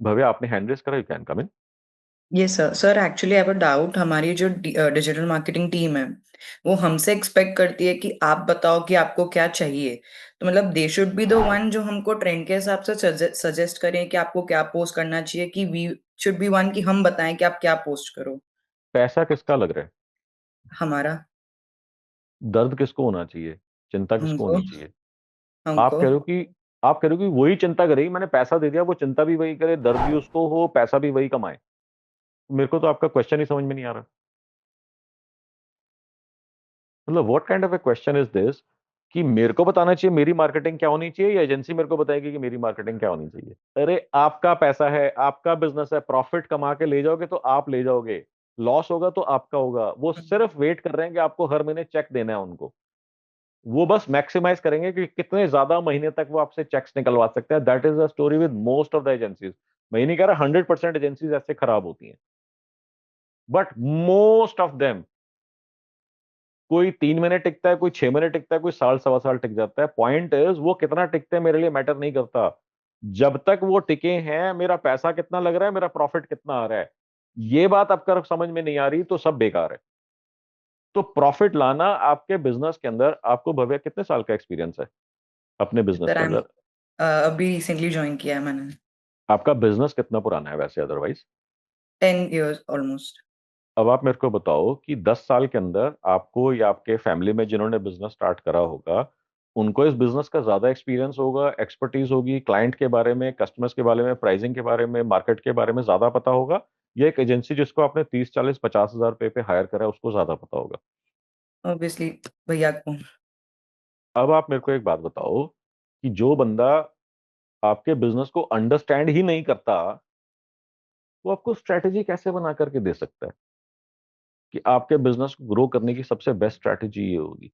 भव्या, आपने hand raise करा, you can come in. Yes sir. Sir actually I have a doubt. हमारी जो digital marketing team है वो हमसे एक्सपेक्ट करती है कि आप बताओ कि आपको क्या चाहिए। तो मतलब they should be the one जो हमको ट्रेंड के हिसाब से सजेस्ट करें कि आपको क्या पोस्ट करना चाहिए, कि वी शुड बी वन कि हम बताएं कि आप क्या पोस्ट करो। पैसा किसका लग रहा है? हमारा। दर्द किसको होना चाहिए? चिंता किसको हमको। होनी चाहिए? आप हमको। कह रहे हो कि आप कह रहे हो कि वही चिंता करेगी, मैंने पैसा दे दिया, वो चिंता भी वही करे, दर्द भी उसको हो, पैसा भी वही कमाए। मेरे को तो आपका क्वेश्चन ही समझ में नहीं आ रहा। मतलब what kind of A question is this कि मेरे को बताना चाहिए मेरी मार्केटिंग क्या होनी चाहिए, या एजेंसी मेरे को बताएगी कि मेरी मार्केटिंग क्या होनी चाहिए? अरे आपका पैसा है, आपका बिजनेस है, प्रॉफिट कमा के ले जाओगे तो आप ले जाओगे, लॉस होगा तो आपका होगा। वो सिर्फ वेट कर रहे हैं कि आपको हर महीने चेक देना है उनको। वो बस मैक्सिमाइज करेंगे कि कितने ज्यादा महीने तक वो आपसे चेक्स निकलवा सकते हैं। That is the story with most of the agencies. मैं ये नहीं कह रहा 100% एजेंसीज ऐसे खराब होती हैं, बट मोस्ट ऑफ देम, कोई 3 महीने टिकता है, कोई 6 महीने टिकता है, कोई साल सवा साल टिक जाता है। पॉइंट इज वो कितना टिकते हैं मेरे लिए मैटर नहीं करता। जब तक वो टिके हैं, मेरा पैसा कितना लग रहा है, मेरा प्रॉफिट कितना आ रहा है, ये बात आपका समझ में नहीं आ रही तो सब बेकार है। तो प्रॉफिट लाना आपके बिजनेस के अंदर, आपको भव्य कितने साल का एक्सपीरियंस है अपने बिजनेस सर के आई एम अंदर? अभी रिसेंटली ज्वाइन किया है मैंने। आपका बिजनेस कितना पुराना है वैसे अदरवाइज? 10 years almost. अब आप मेरे को बताओ कि 10 साल के अंदर आपको या आपके फैमिली में जिन्होंने बिजनेस स्टार्ट करा होगा, उनको इस बिजनेस का ज्यादा एक्सपीरियंस होगा, एक्सपर्टीज होगी, क्लाइंट के बारे में, कस्टमर्स के बारे में, प्राइसिंग के बारे में, मार्केट के बारे में ज्यादा पता होगा, या एक एजेंसी जिसको आपने 30 40 50 हजार रुपए पे हायर करा है उसको ज्यादा पता होगा? ऑब्वियसली भैया को। अब आप मेरे को एक बात बताओ कि जो बंदा आपके बिजनेस को अंडरस्टैंड ही नहीं करता, वो आपको स्ट्रैटेजी कैसे बना करके दे सकता है कि आपके बिजनेस को ग्रो करने की सबसे बेस्ट स्ट्रैटेजी ये होगी?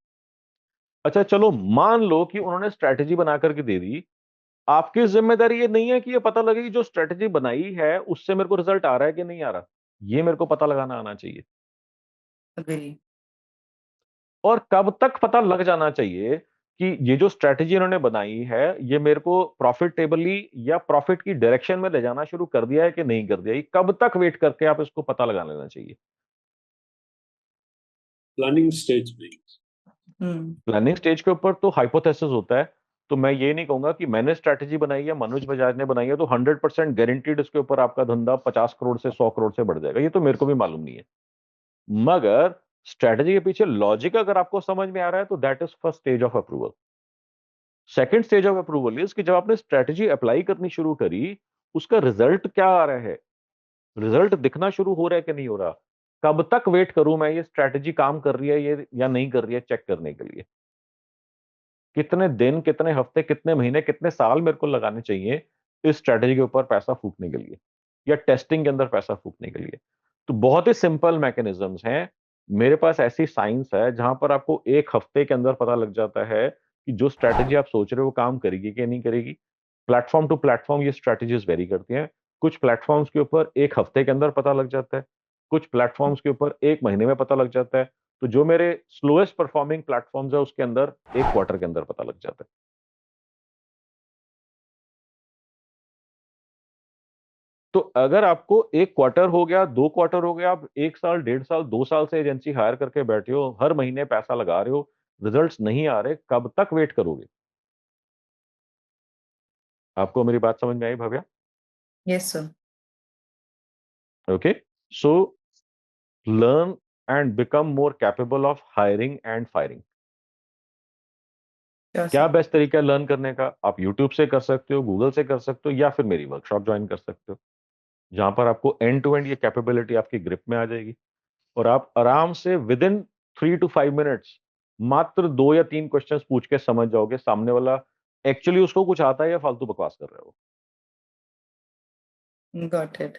अच्छा चलो, मान लो कि उन्होंने स्ट्रैटेजी बना करके दे दी। आपकी जिम्मेदारी ये नहीं है कि ये पता लगे कि जो स्ट्रैटेजी बनाई है उससे मेरे को रिजल्ट आ रहा है कि नहीं आ रहा। ये मेरे को पता लगाना आना चाहिए। अग्री। और कब तक पता लग जाना चाहिए कि ये जो स्ट्रैटेजी इन्होंने बनाई है, ये मेरे को प्रॉफिटेबली या प्रॉफिट की डायरेक्शन में ले जाना शुरू कर दिया है कि नहीं कर दिया? ये कब तक वेट करके आप इसको पता लगा लेना चाहिए? प्लानिंग स्टेज में। हम्म। प्लानिंग स्टेज के ऊपर तो हाइपोथेसिस होता है। तो मैं ये नहीं कहूंगा कि मैंने स्ट्रैटेजी बनाई है, मनोज बजाज ने बनाई है, तो 100% गारंटीड इसके ऊपर आपका धंधा 50 करोड़ से 100 करोड़ से बढ़ जाएगा। ये तो मेरे को भी मालूम नहीं है। मगर स्ट्रैटेजी के पीछे लॉजिक अगर आपको समझ में आ रहा है तो that is first stage of approval. Second stage of approval is कि जब आपने स्ट्रैटेजी अप्लाई करनी शुरू करी, उसका रिजल्ट क्या आ रहा है, रिजल्ट दिखना शुरू हो रहा है कि नहीं हो रहा। कब तक वेट करूं मैं ये स्ट्रैटेजी काम कर रही है ये या नहीं कर रही है चेक करने के लिए? कितने दिन, कितने हफ्ते, कितने महीने, कितने साल मेरे को लगाने चाहिए इस स्ट्रैटेजी के ऊपर पैसा फूकने के लिए, या टेस्टिंग के अंदर पैसा फूकने के लिए? तो बहुत ही सिंपल मैकेनिज्म्स हैं। मेरे पास ऐसी साइंस है जहां पर आपको एक हफ्ते के अंदर पता लग जाता है कि जो स्ट्रैटेजी आप सोच रहे हो वो काम करेगी कि नहीं करेगी। प्लेटफॉर्म टू प्लेटफॉर्म ये स्ट्रैटेजीज वेरी करती हैं। कुछ प्लेटफॉर्म्स के ऊपर एक हफ्ते के अंदर पता लग जाता है, कुछ प्लेटफॉर्म्स के ऊपर एक महीने में पता लग जाता है। तो जो मेरे स्लोएस्ट परफॉर्मिंग प्लेटफॉर्म्स है उसके अंदर एक क्वार्टर के अंदर पता लग जाता है। तो अगर आपको एक क्वार्टर हो गया, 2 क्वार्टर हो गया, आप 1 साल, 1.5 साल, 2 साल से एजेंसी हायर करके बैठे हो, हर महीने पैसा लगा रहे हो, रिजल्ट्स नहीं आ रहे, कब तक वेट करोगे? आपको मेरी बात समझ में आई Bhavya? Yes sir. Okay, so learn and become more capable of hiring and firing. Sure क्या सर। बेस्ट तरीका है लर्न करने का? आप यूट्यूब से कर सकते हो, गूगल से कर सकते हो, या फिर मेरी वर्कशॉप ज्वाइन कर सकते हो, जहां पर आपको एंड टू एंड ये कैपेबिलिटी आपकी ग्रिप में आ जाएगी। और आप आराम से विद इन 3 to 5 मिनट्स मात्र 2 या 3 क्वेश्चंस पूछ के समझ जाओगे सामने वाला एक्चुअली उसको कुछ आता है या फालतू बकवास कर रहे हो। Got it.